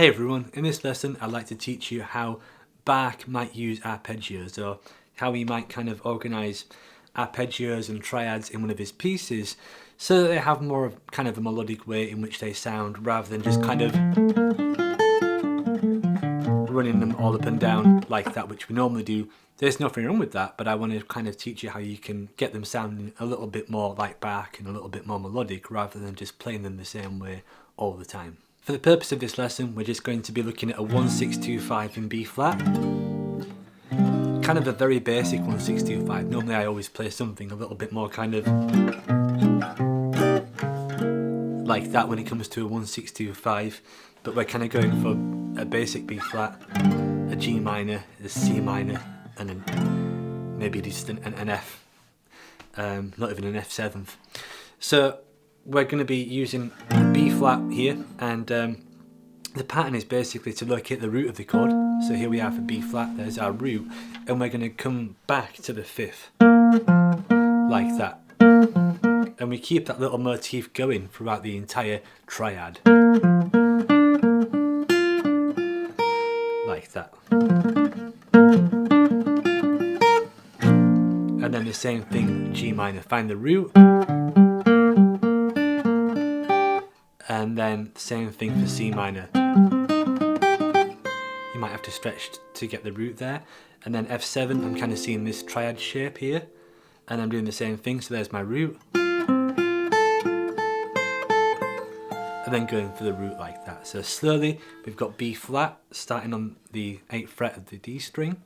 Hey everyone, in this lesson I'd like to teach you how Bach might use arpeggios, or how he might kind of organise arpeggios and triads in one of his pieces so that they have more of kind of a melodic way in which they sound, rather than just kind of running them all up and down like that, which we normally do. There's nothing wrong with that, but I want to kind of teach you how you can get them sounding a little bit more like Bach and a little bit more melodic, rather than just playing them the same way all the time. For the purpose of this lesson, we're just going to be looking at a 1-6-2-5 in B flat. Kind of a very basic 1-6-2-5. Normally I always play something a little bit more kind of like that when it comes to a 1-6-2-5, but we're kind of going for a basic B flat, a G minor, a C minor, and then maybe just an F, not even an F7. So we're going to be using a B flat here, and the pattern is basically to locate the root of the chord. So here we are for B flat, there's our root, and we're going to come back to the fifth, like that. And we keep that little motif going throughout the entire triad, like that. And then the same thing, G minor, find the root. And then same thing for C minor. You might have to stretch to get the root there. And then F7, I'm kind of seeing this triad shape here. And I'm doing the same thing, so there's my root. And then going for the root like that. So slowly, we've got B flat, starting on the 8th fret of the D string.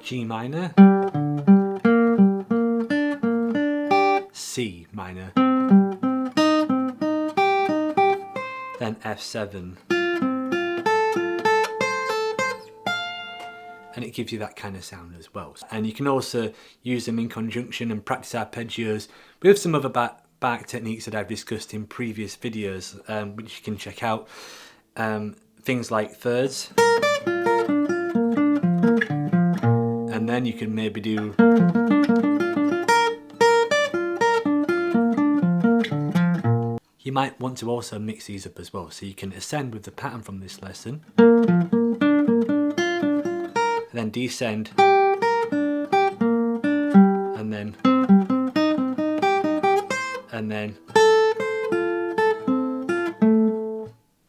G minor. C minor, then F7, and it gives you that kind of sound as well. And you can also use them in conjunction and practice arpeggios with some other Bach techniques that I've discussed in previous videos, which you can check out. Things like thirds, and then you can maybe do you might want to also mix these up as well, so you can ascend with the pattern from this lesson, and then descend, and then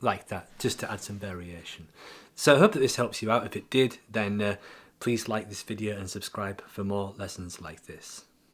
like that, just to add some variation. So I hope that this helps you out. If it did, then please like this video and subscribe for more lessons like this.